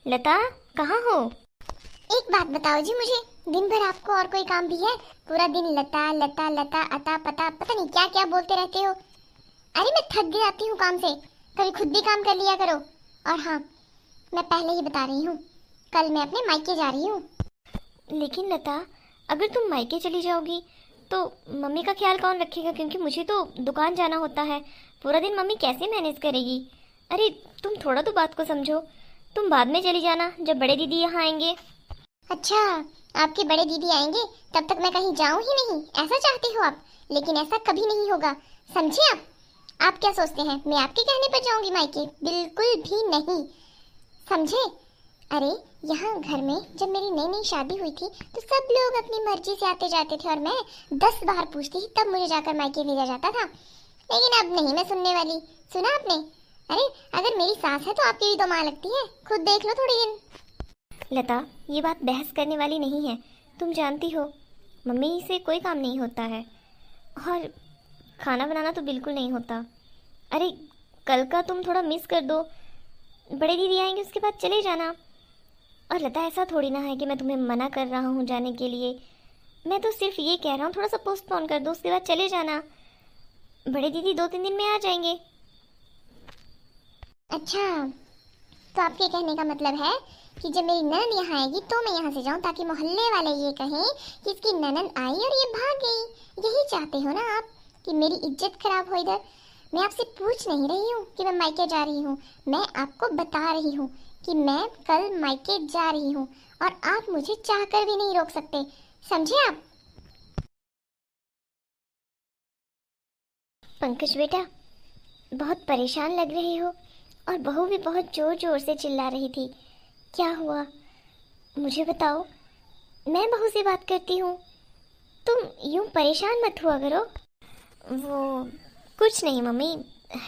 लता, कहाँ हो? एक बात बताओ जी मुझे, दिन भर आपको और कोई काम भी है? पूरा दिन लता लता लता अता पता पता नहीं क्या क्या बोलते रहते हो। अरे मैं थक जाती हूँ काम से, कभी खुद भी काम कर लिया करो। और हाँ, मैं पहले ही बता रही हूँ, कल मैं अपने मायके जा रही हूँ। लेकिन लता, अगर तुम मायके चली जाओगी तो मम्मी का ख्याल कौन रखेगा? क्योंकि मुझे तो दुकान जाना होता है। पूरा दिन मम्मी कैसे मैनेज करेगी? अरे तुम थोड़ा तो बात को समझो। तुम बाद में चली जाना जब बड़े दीदी यहाँ आएंगे। अच्छा, आपके बड़े दीदी आएंगे तब तक मैं कहीं जाऊँ ही नहीं, ऐसा चाहती हो आप? लेकिन ऐसा कभी नहीं होगा, समझे आप क्या सोचते हैं मैं आपके कहने पर जाऊंगी मायके? बिल्कुल भी नहीं, समझे? अरे यहाँ घर में जब मेरी नई नई शादी हुई थी तो सब लोग अपनी मर्जी से आते जाते थे और मैं 10 बार पूछती थी तब मुझे जाकर मायके भेजा जाता था। लेकिन अब नहीं मैं सुनने वाली। सुना आपने? अरे अगर मेरी सास है तो आपकी भी तो माँ लगती है, खुद देख लो थोड़ी दिन। लता, ये बात बहस करने वाली नहीं है। तुम जानती हो मम्मी से कोई काम नहीं होता है, और खाना बनाना तो बिल्कुल नहीं होता। अरे कल का तुम थोड़ा मिस कर दो, बड़े दीदी आएंगे उसके बाद चले जाना। और लता, ऐसा थोड़ी ना है कि मैं तुम्हें मना कर रहा हूँ जाने के लिए। मैं तो सिर्फ ये कह रहा हूँ थोड़ा सा पोस्टपोन कर दो, उसके बाद चले जाना। बड़े दीदी 2-3 दिन में आ जाएंगे। अच्छा, तो आपके कहने का मतलब है कि जब मेरी ननद यहाँ आएगी तो मैं यहाँ से जाऊँ ताकि मोहल्ले वाले ये कहें कि इसकी ननद आई और ये भाग गई। यही चाहते हो ना आप, कि मेरी इज्जत खराब हो इधर? मैं आपसे पूछ नहीं रही हूँ कि मैं मायके जा रही हूँ, मैं आपको बता रही हूँ कि मैं कल मायके जा रही हूँ और आप मुझे चाहकर भी नहीं रोक सकते, समझे आप? पंकज बेटा, बहुत परेशान लग रही हो, और बहू भी बहुत जोर जोर से चिल्ला रही थी। क्या हुआ मुझे बताओ, मैं बहू से बात करती हूँ। तुम यूं परेशान मत हुआ करो। वो कुछ नहीं मम्मी,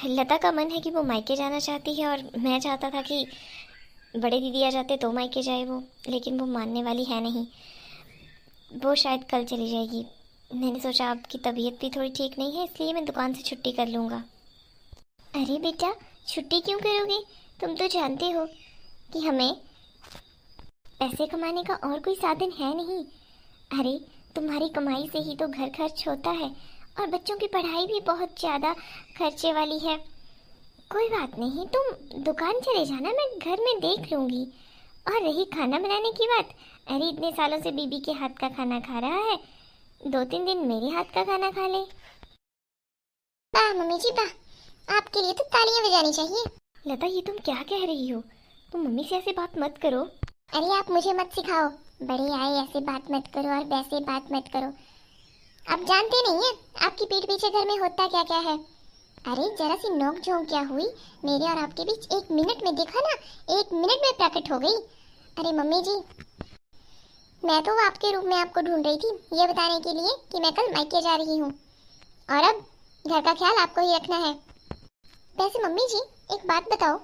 लता का मन है कि वो मायके जाना चाहती है, और मैं चाहता था कि बड़े दीदी आ जाते तो मायके जाए वो, लेकिन वो मानने वाली है नहीं। वो शायद कल चली जाएगी। मैंने सोचा आपकी तबीयत भी थोड़ी ठीक नहीं है, इसलिए मैं दुकान से छुट्टी कर लूँगा। अरे बेटा, छुट्टी क्यों करोगे? तुम तो जानते हो कि हमें पैसे कमाने का और कोई साधन है नहीं। अरे तुम्हारी कमाई से ही तो घर खर्च होता है, और बच्चों की पढ़ाई भी बहुत ज़्यादा खर्चे वाली है। कोई बात नहीं, तुम दुकान चले जाना, मैं घर में देख लूँगी। और रही खाना बनाने की बात, अरे इतने सालों से बीबी के हाथ का खाना खा रहा है, 2-3 दिन मेरे हाथ का खाना खा ले। वाह मम्मी जी वाह, आपके लिए तो तालियां बजानी चाहिए। लता, ये तुम क्या कह रही हो? तुम मम्मी से ऐसे बात मत करो। अरे आप मुझे मत सिखाओ, बड़े आए ऐसे बात मत करो और वैसे बात मत करो। आप जानते नहीं है आपकी पीठ पीछे घर में होता क्या क्या है। अरे जरा सी नोक झोंक क्या हुई मेरे और आपके बीच, 1 मिनट में देखा ना, 1 मिनट में प्रकट हो गई। अरे मम्मी जी, मैं तो आपके रूप में आपको ढूंढ रही थी ये बताने के लिए कि मैं कल मायके जा रही हूँ, और अब घर का ख्याल आपको ही रखना है। वैसे मम्मी जी, एक बात बताओ,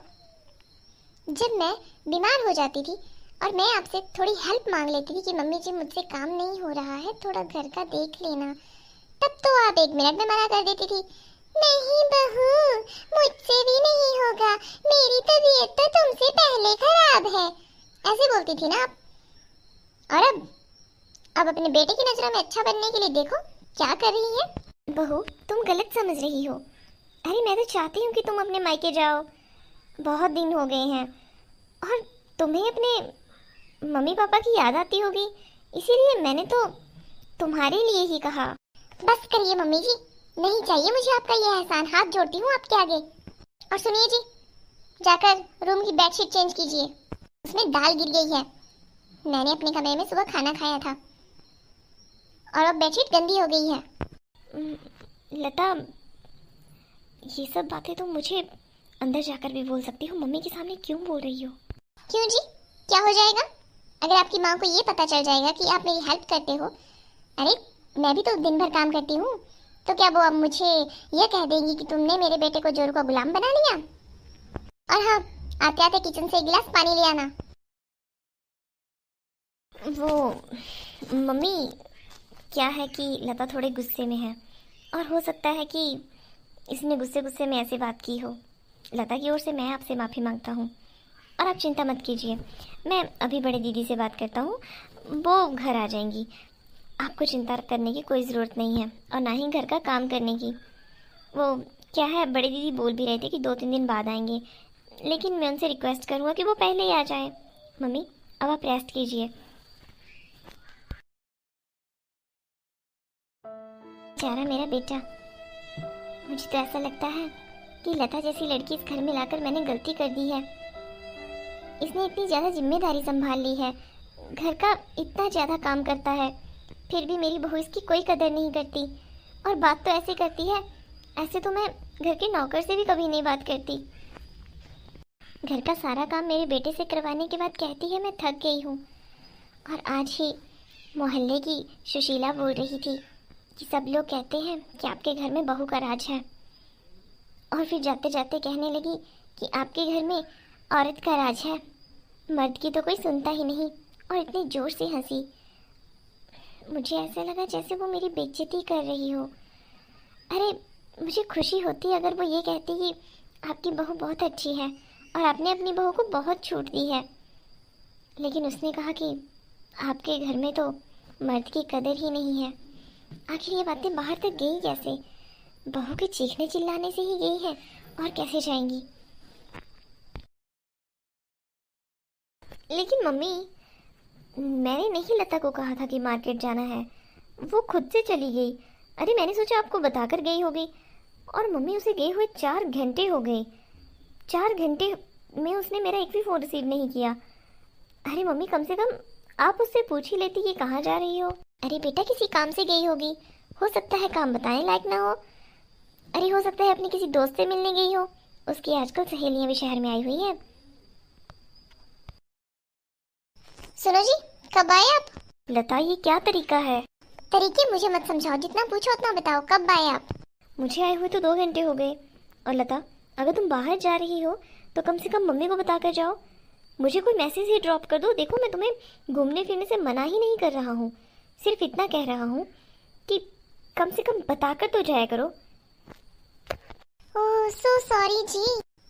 जब मैं बीमार हो जाती थी और मैं आपसे थोड़ी हेल्प मांग लेती थी कि मम्मी जी मुझसे काम नहीं हो रहा है, थोड़ा घर का देख लेना, तब तो आप 1 मिनट में मना कर देती थी। नहीं बहू, मुझसे भी नहीं होगा, मेरी तबीयत तो तुमसे पहले खराब है, ऐसे बोलती थी ना आप। और अब अपने बेटे की नजरों में अच्छा बनने के लिए देखो क्या कर रही है। बहू, तुम गलत समझ रही हो। अरे मैं तो चाहती हूँ कि तुम अपने मायके जाओ, बहुत दिन हो गए हैं, और तुम्हें अपने मम्मी पापा की याद आती होगी, इसीलिए मैंने तो तुम्हारे लिए ही कहा। बस करिए मम्मी जी, नहीं चाहिए मुझे आपका ये एहसान, हाथ जोड़ती हूँ आपके आगे। और सुनिए जी, जाकर रूम की बेडशीट चेंज कीजिए, उसमें दाल गिर गई है, मैंने अपने कमरे में सुबह खाना खाया था और अब बेडशीट गंदी हो गई है। लता, ये सब बातें तुम मुझे अंदर जाकर भी बोल सकती हो, मम्मी के सामने क्यों बोल रही हो? क्यों जी, क्या हो जाएगा अगर आपकी माँ को ये पता चल जाएगा कि आप मेरी हेल्प करते हो? अरे मैं भी तो दिन भर काम करती हूँ, तो क्या वो अब मुझे ये कह देंगी कि तुमने मेरे बेटे को जोरू का गुलाम बना लिया? और हाँ, आते आते किचन से 1 गिलास पानी ले आना। वो मम्मी, क्या है कि लता थोड़े गुस्से में है, और हो सकता है कि इसने गुस्से गुस्से में ऐसी बात की हो। लता की ओर से मैं आपसे माफ़ी मांगता हूँ। आप चिंता मत कीजिए, मैं अभी बड़े दीदी से बात करता हूँ, वो घर आ जाएंगी। आपको चिंता करने की कोई ज़रूरत नहीं है, और ना ही घर का काम करने की। वो क्या है, बड़े दीदी बोल भी रहे थे कि 2-3 दिन बाद आएंगे, लेकिन मैं उनसे रिक्वेस्ट करूँगा कि वो पहले ही आ जाए। मम्मी अब आप रेस्ट कीजिए। बेचारा मेरा बेटा, मुझे तो ऐसा लगता है कि लता जैसी लड़की इस घर में लाकर मैंने गलती कर दी है। इसने इतनी ज़्यादा जिम्मेदारी संभाल ली है, घर का इतना ज़्यादा काम करता है, फिर भी मेरी बहू इसकी कोई कदर नहीं करती। और बात तो ऐसे करती है, ऐसे तो मैं घर के नौकर से भी कभी नहीं बात करती। घर का सारा काम मेरे बेटे से करवाने के बाद कहती है मैं थक गई हूँ। और आज ही मोहल्ले की सुशीला बोल रही थी कि सब लोग कहते हैं कि आपके घर में बहू का राज है, और फिर जाते जाते कहने लगी कि आपके घर में औरत का राज है, मर्द की तो कोई सुनता ही नहीं। और इतने जोर से हंसी, मुझे ऐसा लगा जैसे वो मेरी बेइज्जती कर रही हो। अरे मुझे खुशी होती अगर वो ये कहती कि आपकी बहू बहुत अच्छी है और आपने अपनी बहू को बहुत छूट दी है, लेकिन उसने कहा कि आपके घर में तो मर्द की कदर ही नहीं है। आखिर ये बातें बाहर तक गई कैसे? बहू के चीखने चिल्लाने से ही गई है, और कैसे जाएंगी? लेकिन मम्मी, मैंने नहीं लता को कहा था कि मार्केट जाना है, वो खुद से चली गई। अरे मैंने सोचा आपको बताकर गई होगी, और मम्मी उसे गए हुए 4 घंटे हो गए। 4 घंटे में उसने मेरा एक भी फ़ोन रिसीव नहीं किया। अरे मम्मी, कम से कम आप उससे पूछ ही लेती कि कहाँ जा रही हो। अरे बेटा, किसी काम से गई होगी, हो सकता है काम बताने लायक ना हो। अरे हो सकता है अपनी किसी दोस्त से मिलने गई हो, उसकी आजकल सहेलियां भी शहर में आई हुई हैं। सुनो जी, कब आए आप? लता, ये क्या तरीका है? तरीके मुझे मत समझाओ, जितना पूछो उतना बताओ, कब आए आप? मुझे आए हुए तो 2 घंटे हो गए। और लता, अगर तुम बाहर जा रही हो तो कम से कम मम्मी को बता कर जाओ। मुझे कोई मैसेज ही ड्रॉप कर दो। देखो, मैं तुम्हें घूमने फिरने से मना ही नहीं कर रहा हूँ, सिर्फ इतना कह रहा हूँ कि कम से कम बता कर तो जाया करो। ओह सो सॉरी जी,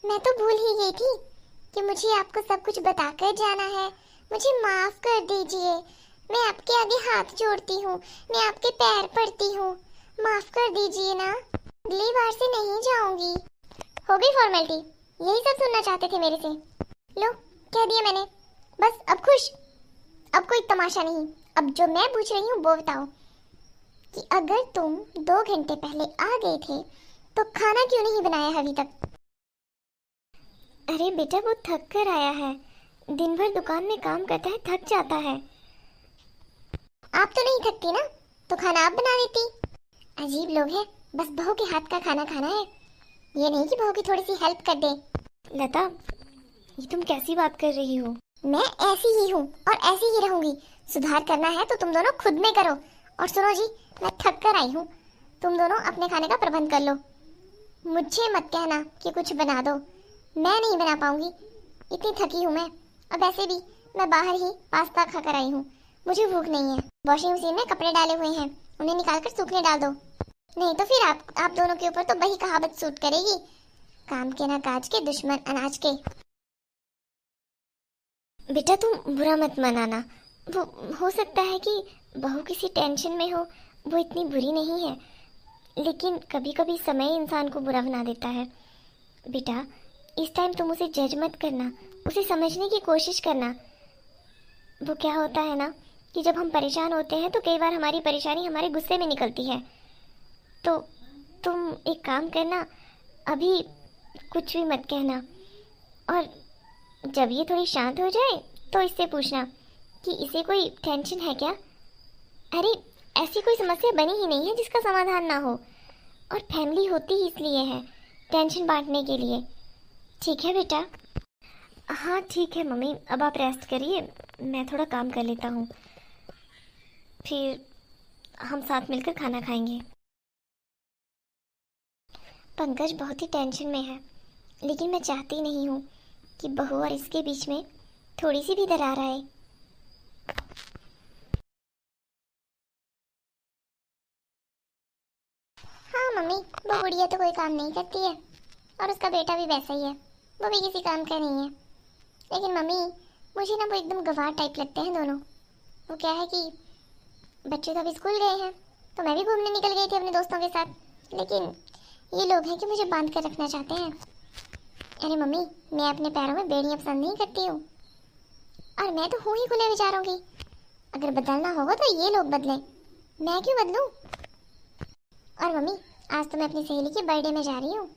मैं तो भूल ही गई थी कि मुझे आपको सब कुछ बताकर जाना है। मुझे माफ कर दीजिए, मैं आपके आगे हाथ जोड़ती हूँ, मैं आपके पैर पड़ती हूँ, माफ कर दीजिए ना, अगली बार से नहीं जाऊंगी। हो गई फॉर्मेलिटी, यही सब सुनना चाहते थे मेरे से। लो, कह दिया मैंने, बस अब खुश। अब कोई तमाशा नहीं। अब जो मैं पूछ रही हूँ वो बताओ कि अगर तुम 2 घंटे पहले आ गए थे तो खाना क्यों नहीं बनाया अभी तक? अरे बेटा, वो थक कर आया है, दिन भर दुकान में काम करता है, थक जाता है। आप तो नहीं थकती ना, तो खाना आप बना देती। अजीब लोग हैं, बस बहू के हाथ का खाना खाना है, ये नहीं कि बहू की थोड़ी सी हेल्प कर दे। लता, ये तुम कैसी बात कर रही हो? मैं ऐसी ही हूँ और ऐसी ही रहूंगी। सुधार करना है तो तुम दोनों खुद में करो। और सुनो जी, मैं थक कर आई हूँ, तुम दोनों अपने खाने का प्रबंध कर लो। मुझे मत कहना कि कुछ बना दो, मैं नहीं बना पाऊंगी, इतनी थकी हूँ मैं। अब ऐसे भी मैं बाहर ही पास्ता खा कर आई हूँ, मुझे भूख नहीं है। वॉशिंग मशीन में कपड़े डाले हुए हैं, उन्हें निकाल कर सूखने डाल दो, नहीं तो फिर आप दोनों के ऊपर तो वही कहावत सूट करेगी, काम के ना काज के, दुश्मन अनाज के। बेटा, तुम बुरा मत मनाना, वो हो सकता है कि बहू किसी टेंशन में हो, वो इतनी बुरी नहीं है, लेकिन कभी कभी समय इंसान को बुरा बना देता है। बेटा, इस टाइम तुम उसे जज मत करना, उसे समझने की कोशिश करना। वो क्या होता है ना कि जब हम परेशान होते हैं तो कई बार हमारी परेशानी हमारे गुस्से में निकलती है। तो तुम एक काम करना, अभी कुछ भी मत कहना, और जब ये थोड़ी शांत हो जाए तो इससे पूछना कि इसे कोई टेंशन है क्या। अरे ऐसी कोई समस्या बनी ही नहीं है जिसका समाधान ना हो, और फैमिली होती ही इसलिए है, टेंशन बांटने के लिए। ठीक है बेटा? हाँ ठीक है मम्मी, अब आप रेस्ट करिए, मैं थोड़ा काम कर लेता हूँ, फिर हम साथ मिलकर खाना खाएंगे। पंकज बहुत ही टेंशन में है, लेकिन मैं चाहती नहीं हूँ कि बहू और इसके बीच में थोड़ी सी भी दरार आए। हाँ मम्मी, वो गुड़िया तो कोई काम नहीं करती है, और उसका बेटा भी वैसा ही है, वो भी किसी काम का नहीं है। लेकिन मम्मी मुझे ना वो एकदम गवार टाइप लगते हैं दोनों। वो क्या है कि बच्चे तो अभी स्कूल गए हैं, तो मैं भी घूमने निकल गई थी अपने दोस्तों के साथ, लेकिन ये लोग हैं कि मुझे बांध कर रखना चाहते हैं। अरे मम्मी, मैं अपने पैरों में बेड़ियां पसंद नहीं करती हूँ, और मैं तो हूँ ही खुले विचारों की। अगर बदलना होगा तो ये लोग बदले, मैं क्यों बदलूं? और मम्मी, आज तो मैं अपनी सहेली के बर्थडे में जा रही हूँ।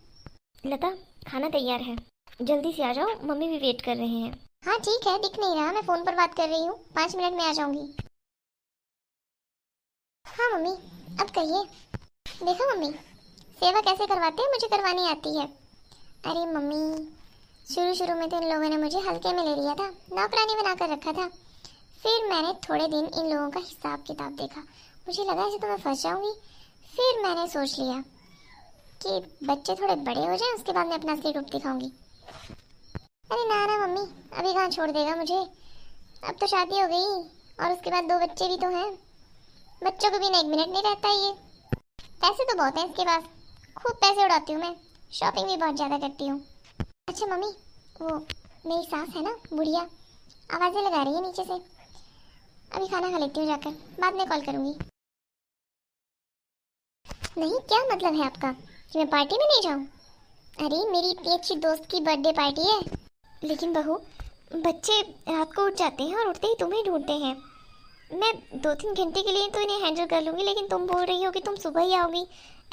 लता, खाना तैयार है, जल्दी से आ जाओ, मम्मी भी वेट कर रहे हैं। हाँ ठीक है, दिख नहीं रहा, मैं फ़ोन पर बात कर रही हूँ, 5 मिनट में आ जाऊँगी। हाँ मम्मी, अब कहिए। देखो मम्मी, सेवा कैसे करवाते हैं मुझे करवानी आती है। अरे मम्मी, शुरू शुरू में तो इन लोगों ने मुझे हल्के में ले लिया था, नौकरानी बनाकर रखा था। फिर मैंने थोड़े दिन इन लोगों का हिसाब किताब देखा, मुझे लगा ऐसे तो मैं फंस जाऊंगी। फिर मैंने सोच लिया कि बच्चे थोड़े बड़े हो जाएं, उसके बाद मैं अपना असली रूप दिखाऊंगी। अरे ना ना मम्मी, अभी कहाँ छोड़ देगा मुझे, अब तो शादी हो गई और उसके बाद 2 बच्चे भी तो हैं। बच्चों को भी ना 1 मिनट नहीं रहता ये। पैसे तो बहुत हैं इसके पास, खूब पैसे उड़ाती हूँ मैं, शॉपिंग भी बहुत ज़्यादा करती हूँ। अच्छा मम्मी, वो मेरी सास है ना बुढ़िया, आवाज़ें लगा रही है नीचे से। अभी खाना खा लेती हूँ जाकर, बाद में कॉल करूँगी। नहीं, क्या मतलब है आपका कि मैं पार्टी में नहीं जाऊँ? अरे मेरी इतनी अच्छी दोस्त की बर्थडे पार्टी है। लेकिन बहू, बच्चे रात को उठ जाते हैं और उठते ही तुम्हें ढूंढते हैं। मैं 2-3 घंटे के लिए तो इन्हें हैंडल कर लूँगी, लेकिन तुम बोल रही हो कि तुम सुबह ही आओगी।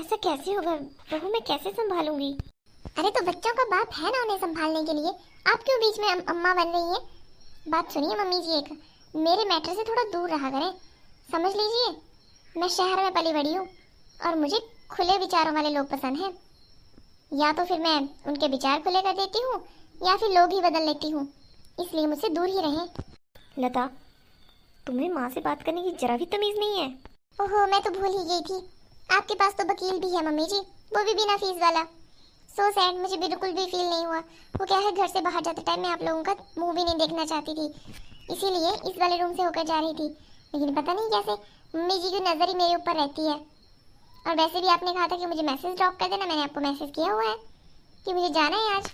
ऐसा कैसे होगा बहू, मैं कैसे संभालूंगी? अरे तो बच्चों का बाप है ना उन्हें संभालने के लिए, आप क्यों बीच में अम्मा बन रही हैं? बात सुनिए मम्मी जी, एक मेरे मैटर से थोड़ा दूर रहा करें, समझ लीजिए। मैं शहर में पली बड़ी हूँ और मुझे खुले विचारों वाले लोग पसंद हैं। या तो फिर मैं उनके विचार खुले कर देती हूँ, या फिर लोग ही बदल लेती हूँ, इसलिए मुझसे दूर ही रहें। लता, तुम्हें माँ से बात करने की जरा भी तमीज़ नहीं है। ओहो, मैं तो भूल ही गई थी, आपके पास तो वकील भी है मम्मी जी, वो भी बिना फीस वाला। सो सैड, मुझे बिल्कुल भी फील नहीं हुआ। वो क्या है, घर से बाहर जाते टाइम मैं आप लोगों का मुंह भी नहीं देखना चाहती थी, इसीलिए इस वाले रूम से होकर जा रही थी। लेकिन पता नहीं कैसे मम्मी जी की नज़र ही मेरे ऊपर रहती है। और वैसे भी आपने कहा था कि मुझे मैसेज ड्रॉप कर देना, मैंने आपको मैसेज किया हुआ है कि मुझे जाना है आज।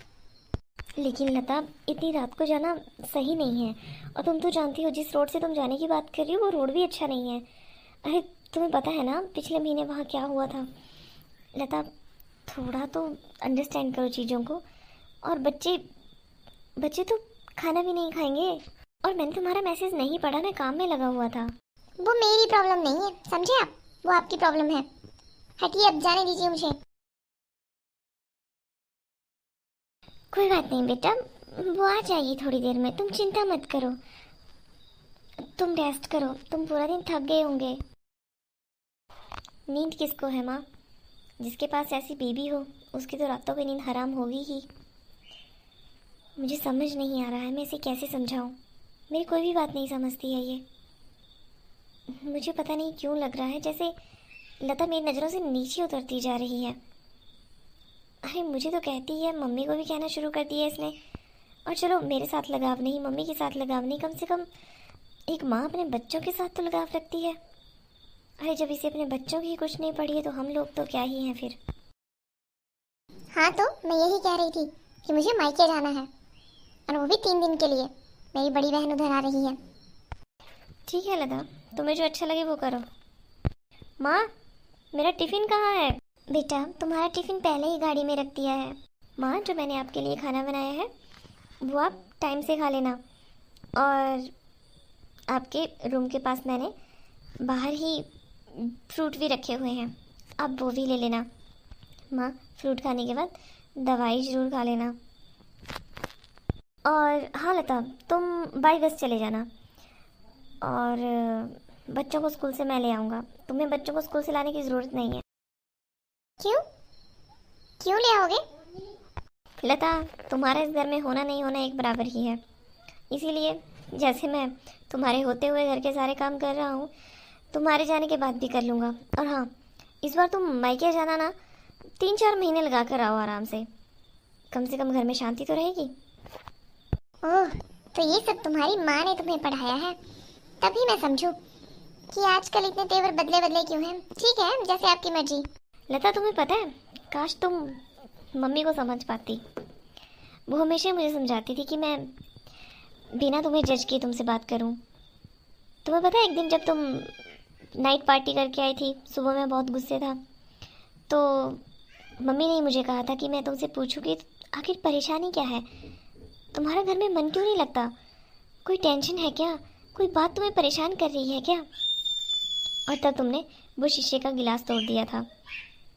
लेकिन लता, इतनी रात को जाना सही नहीं है, और तुम तो जानती हो जिस रोड से तुम जाने की बात कर रही हो वो रोड भी अच्छा नहीं है। अरे तुम्हें पता है ना पिछले महीने वहाँ क्या हुआ था। लता, थोड़ा तो अंडरस्टैंड करो चीज़ों को। और बच्चे बच्चे तो खाना भी नहीं खाएंगे। और मैंने तुम्हारा मैसेज नहीं पढ़ा, मैं काम में लगा हुआ था। वो मेरी प्रॉब्लम नहीं है, समझे आप, वो आपकी प्रॉब्लम है। हटिए, अब जाने दीजिए मुझे। कोई बात नहीं बेटा, वो आ जाएगी थोड़ी देर में, तुम चिंता मत करो। तुम रेस्ट करो, तुम पूरा दिन थक गए होंगे। नींद किसको है माँ, जिसके पास ऐसी बीबी हो उसकी तो रातों की नींद हराम होगी ही। मुझे समझ नहीं आ रहा है मैं इसे कैसे समझाऊं। मेरी कोई भी बात नहीं समझती है ये। मुझे पता नहीं क्यों लग रहा है जैसे लता मेरी नज़रों से नीचे उतरती जा रही है। अरे मुझे तो कहती है, मम्मी को भी कहना शुरू कर दिया इसने। और चलो मेरे साथ लगाव नहीं, मम्मी के साथ लगाव नहीं, कम से कम एक माँ अपने बच्चों के साथ तो लगाव रखती है। अरे जब इसे अपने बच्चों की कुछ नहीं पड़ी है तो हम लोग तो क्या ही हैं फिर। हाँ तो मैं यही कह रही थी कि मुझे मायके जाना है, और वो भी 3 दिन के लिए। मेरी बड़ी बहन उधर आ रही है। ठीक है लता, तुम्हें जो अच्छा लगे वो करो। माँ, मेरा टिफ़िन कहाँ है? बेटा, तुम्हारा टिफिन पहले ही गाड़ी में रख दिया है। माँ, जो मैंने आपके लिए खाना बनाया है वो आप टाइम से खा लेना। और आपके रूम के पास मैंने बाहर ही फ्रूट भी रखे हुए हैं, आप वो भी ले लेना। माँ, फ्रूट खाने के बाद दवाई ज़रूर खा लेना। और हाँ लता, तुम बाई बस चले जाना, और बच्चों को स्कूल से मैं ले आऊँगा। तुम्हें बच्चों को स्कूल से लाने की ज़रूरत नहीं है। क्यों क्यों ले आओगे? लता, तुम्हारा इस घर में होना नहीं होना एक बराबर ही है, इसीलिए जैसे मैं तुम्हारे होते हुए घर के सारे काम कर रहा हूँ, तुम्हारे जाने के बाद भी कर लूँगा। और हाँ, इस बार तुम मायके जाना ना, 3-4 महीने लगा कर आओ आराम से, कम से कम घर में शांति तो रहेगी। ओह, तो ये सब तुम्हारी माँ ने तुम्हें पढ़ाया है, तभी मैं समझूं कि आजकल इतने तेवर बदले बदले क्यों हैं। ठीक है, जैसे आपकी मर्जी। लता, तुम्हें पता है, काश तुम मम्मी को समझ पाती। वो हमेशा मुझे समझाती थी कि मैं बिना तुम्हें जज किए तुमसे बात करूं। तुम्हें पता है एक दिन जब तुम नाइट पार्टी करके आई थी, सुबह में बहुत गुस्से था, तो मम्मी ने मुझे कहा था कि मैं तुमसे पूछूं कि आखिर परेशानी क्या है, तुम्हारा घर में मन क्यों नहीं लगता, कोई टेंशन है क्या, कोई बात तुम्हें परेशान कर रही है क्या। और तब तुमने वो शीशे का गिलास तोड़ दिया था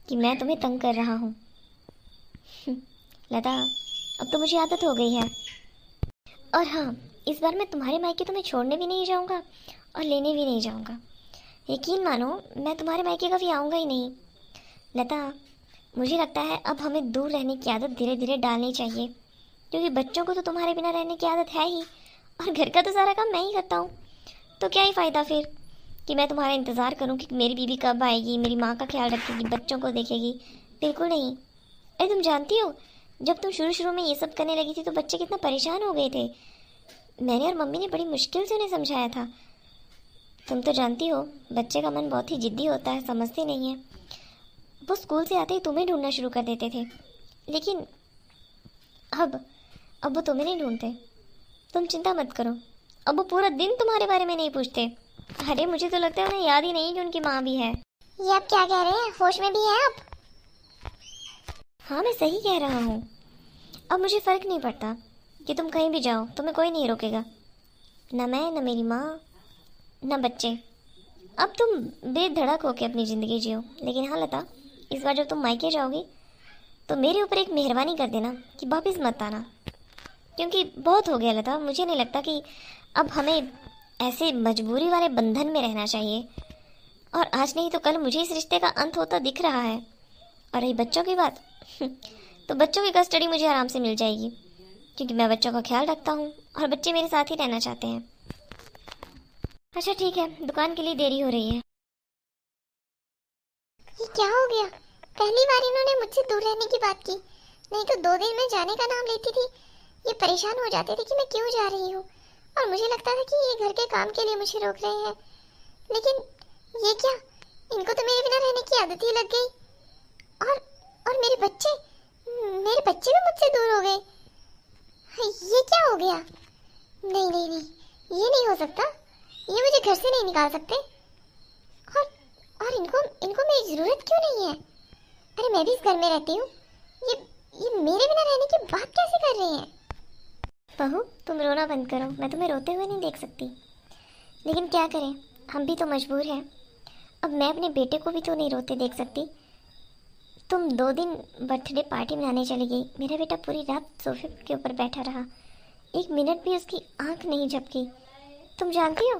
कि मैं तुम्हें तंग कर रहा हूँ। लता, अब तो मुझे आदत हो गई है। और हाँ, इस बार मैं तुम्हारे मायके तुम्हें छोड़ने भी नहीं जाऊँगा और लेने भी नहीं जाऊँगा। यकीन मानो, मैं तुम्हारे मायके कभी आऊँगा ही नहीं। लता, मुझे लगता है अब हमें दूर रहने की आदत धीरे धीरे डालनी चाहिए, क्योंकि बच्चों को तो तुम्हारे बिना रहने की आदत है ही, और घर का तो सारा काम मैं ही करता हूँ। तो क्या ही फ़ायदा फिर कि मैं तुम्हारा इंतज़ार करूँ कि मेरी बीवी कब आएगी, मेरी माँ का ख्याल रखेगी, बच्चों को देखेगी। बिल्कुल नहीं। अरे तुम जानती हो, जब तुम शुरू शुरू में ये सब करने लगी थी तो बच्चे कितना परेशान हो गए थे। मैंने और मम्मी ने बड़ी मुश्किल से उन्हें समझाया था। तुम तो जानती हो, बच्चे का मन बहुत ही जिद्दी होता है, समझते नहीं है। वो स्कूल से आते ही तुम्हें ढूंढना शुरू कर देते थे, लेकिन अब वो तुम्हें नहीं ढूंढते। तुम चिंता मत करो, अब वो पूरा दिन तुम्हारे बारे में नहीं पूछते। अरे मुझे तो लगता है उन्हें याद ही नहीं कि उनकी माँ भी है। ये आप क्या कह रहे हैं? होश में भी हैं आप? हाँ, मैं सही कह रहा हूँ। अब मुझे फ़र्क नहीं पड़ता कि तुम कहीं भी जाओ, तुम्हें कोई नहीं रोकेगा, ना मैं, ना मेरी माँ, ना बच्चे। अब तुम बेधड़क होकर अपनी ज़िंदगी जियो। लेकिन हाँ लता, इस बार जब तुम मायके जाओगी तो मेरे ऊपर एक मेहरबानी कर देना कि वापस मत आना, क्योंकि बहुत हो गया लता। मुझे नहीं लगता कि अब हमें ऐसे मजबूरी वाले बंधन में रहना चाहिए, और आज नहीं तो कल मुझे इस रिश्ते का अंत होता दिख रहा है। और रही बच्चों की बात, तो बच्चों की कस्टडी मुझे आराम से मिल जाएगी, क्योंकि मैं बच्चों का ख्याल रखता हूँ और बच्चे मेरे साथ ही रहना चाहते हैं। अच्छा ठीक है, दुकान के लिए देरी हो रही है। ये क्या हो गया? पहली बार इन्होंने मुझसे दूर रहने की बात की, नहीं तो 2 दिन में जाने का नाम लेती थी ये परेशान हो जाते थे कि मैं क्यों जा रही हूँ, और मुझे लगता था कि ये घर के काम के लिए मुझे रोक रहे हैं। लेकिन ये क्या, इनको तो मेरे बिना रहने की आदत ही लग गई। और मेरे बच्चे भी मुझसे दूर हो गए। ये क्या हो गया? नहीं नहीं नहीं, ये नहीं हो सकता, ये मुझे घर से नहीं निकाल सकते। और इनको मेरी जरूरत क्यों नहीं है? अरे मैं भी इस घर में रहती हूँ, ये मेरे बिना रहने की बात कैसे कर रहे हैं? बहू, तुम रोना बंद करो, मैं तुम्हें रोते हुए नहीं देख सकती। लेकिन क्या करें, हम भी तो मजबूर हैं। अब मैं अपने बेटे को भी तो नहीं रोते देख सकती। तुम 2 दिन बर्थडे पार्टी मनाने चली गई, मेरा बेटा पूरी रात सोफे के ऊपर बैठा रहा, 1 मिनट भी उसकी आंख नहीं झपकी। तुम जानती हो,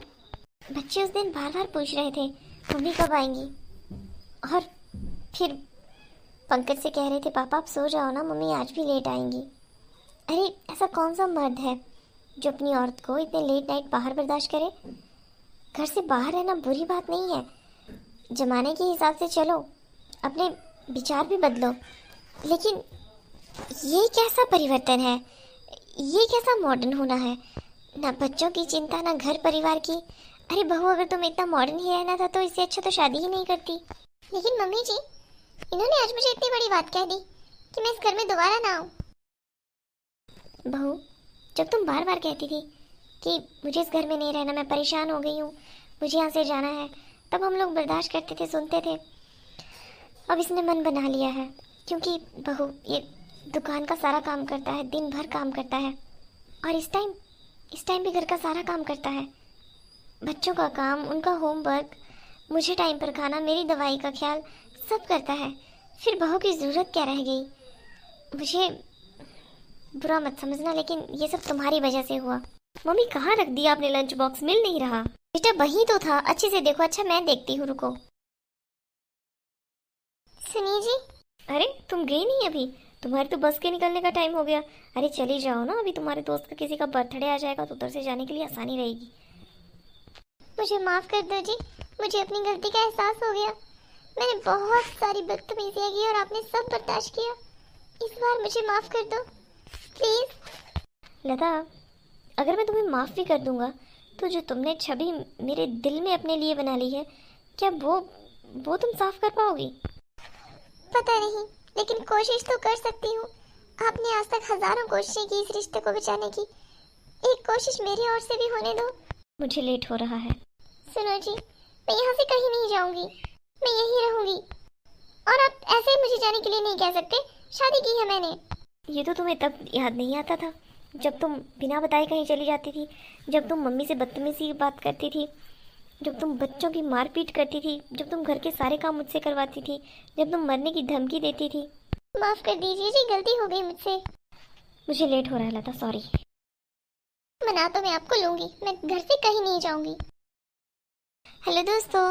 बच्चे उस दिन बार बार पूछ रहे थे मम्मी कब आएंगी, और फिर पंकज से कह रहे थे पापा आप सो जाओ ना, मम्मी आज भी लेट आएंगी। अरे ऐसा कौन सा मर्द है जो अपनी औरत को इतने लेट नाइट बाहर बर्दाश्त करे। घर से बाहर रहना बुरी बात नहीं है, जमाने के हिसाब से चलो, अपने विचार भी बदलो। लेकिन ये कैसा परिवर्तन है, ये कैसा मॉडर्न होना है, ना बच्चों की चिंता ना घर परिवार की। अरे बहू, अगर तुम इतना मॉडर्न ही रहना था तो इससे अच्छा तो शादी ही नहीं करती। लेकिन मम्मी जी, इन्होंने आज मुझे इतनी बड़ी बात कह दी कि मैं इस घर में दोबारा ना आऊँ। बहू, जब तुम बार बार कहती थी कि मुझे इस घर में नहीं रहना, मैं परेशान हो गई हूँ, मुझे यहाँ से जाना है, तब हम लोग बर्दाश्त करते थे, सुनते थे। अब इसने मन बना लिया है, क्योंकि बहू ये दुकान का सारा काम करता है, दिन भर काम करता है, और इस टाइम भी घर का सारा काम करता है, बच्चों का काम, उनका होमवर्क, मुझे टाइम पर खाना, मेरी दवाई का ख्याल सब करता है। फिर बहू की ज़रूरत क्या रह गई। मुझे बुरा मत समझना, लेकिन ये सब तुम्हारी वजह से हुआ। मम्मी, कहाँ रख दिया आपने लंच बॉक्स, मिल नहीं रहा। बेटा वही तो था, अच्छे से देखो। अच्छा मैं देखती हूँ, रुको। सुनिए जी। अरे तुम गई नहीं अभी, तुम्हारे तो बस के निकलने का टाइम हो गया। अरे चली जाओ ना, अभी तुम्हारे दोस्त का किसी का बर्थडे आ जाएगा तो उधर से जाने के लिए आसानी रहेगी। मुझे माफ़ कर दो जी, मुझे अपनी गलती का एहसास हो गया। मैंने बहुत सारी बदतमीजियाँ की और आपने सब बर्दाश्त किया। इस बार मुझे माफ़ कर दो प्लीज़। लता, अगर मैं तुम्हें माफ़ भी कर दूंगा तो जो तुमने छवि मेरे दिल में अपने लिए बना ली है, क्या वो तुम साफ कर पाओगी? पता नहीं, लेकिन कोशिश तो कर सकती हूँ। आपने आज तक हज़ारों कोशिशें की इस रिश्ते को बचाने की, एक कोशिश मेरी ओर से भी होने दो। मुझे लेट हो रहा है। सुनो जी, मैं यहाँ से कहीं नहीं जाऊंगी, मैं यहीं रहूंगी। और आप ऐसे ही मुझे जाने के लिए नहीं कह सकते, शादी की है मैंने। ये तो तुम्हें तब याद नहीं आता था जब तुम बिना बताए कहीं चली जाती थी, जब तुम मम्मी से बदतमीजी की बात करती थी, जब तुम बच्चों की मारपीट करती थी, जब तुम घर के सारे काम मुझसे करवाती थी, जब तुम मरने की धमकी देती थी। माफ कर दीजिए जी, गलती हो गई मुझसे। मुझे लेट हो रहा है लता, सॉरी। मना तो मैं आपको लूंगी, मैं घर से कहीं नहीं जाऊंगी। हेलो दोस्तों,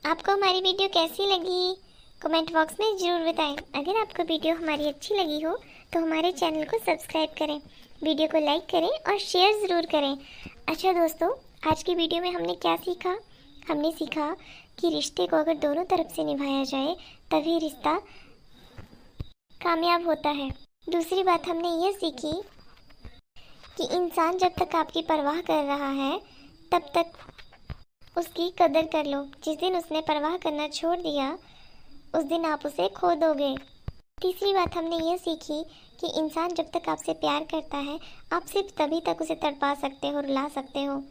आपको हमारी वीडियो कैसी लगी कमेंट बॉक्स में ज़रूर बताएं। अगर आपको वीडियो हमारी अच्छी लगी हो तो हमारे चैनल को सब्सक्राइब करें, वीडियो को लाइक करें और शेयर ज़रूर करें। अच्छा दोस्तों, आज की वीडियो में हमने क्या सीखा? हमने सीखा कि रिश्ते को अगर दोनों तरफ से निभाया जाए तभी रिश्ता कामयाब होता है। दूसरी बात हमने ये सीखी कि इंसान जब तक आपकी परवाह कर रहा है तब तक उसकी कदर कर लो। जिस दिन उसने परवाह करना छोड़ दिया उस दिन आप उसे खो दोगे। तीसरी बात हमने ये सीखी कि इंसान जब तक आपसे प्यार करता है आप सिर्फ तभी तक उसे तड़पा सकते हो, रुला सकते हो।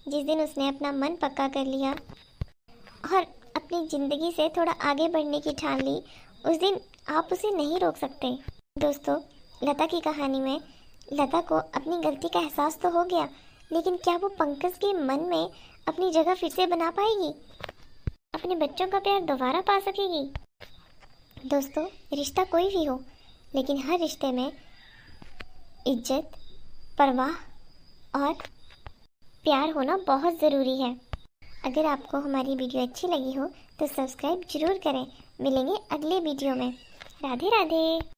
जिस दिन उसने अपना मन पक्का कर लिया और अपनी ज़िंदगी से थोड़ा आगे बढ़ने की ठान ली, उस दिन आप उसे नहीं रोक सकते। दोस्तों, लता की कहानी में लता को अपनी गलती का एहसास तो हो गया, लेकिन क्या वो पंकज के मन में अपनी जगह फिर से बना पाएगी? अपने बच्चों का प्यार दोबारा पा सकेगी? दोस्तों, रिश्ता कोई भी हो, लेकिन हर रिश्ते में इज्जत, परवाह और प्यार होना बहुत ज़रूरी है। अगर आपको हमारी वीडियो अच्छी लगी हो तो सब्सक्राइब जरूर करें। मिलेंगे अगले वीडियो में। राधे राधे।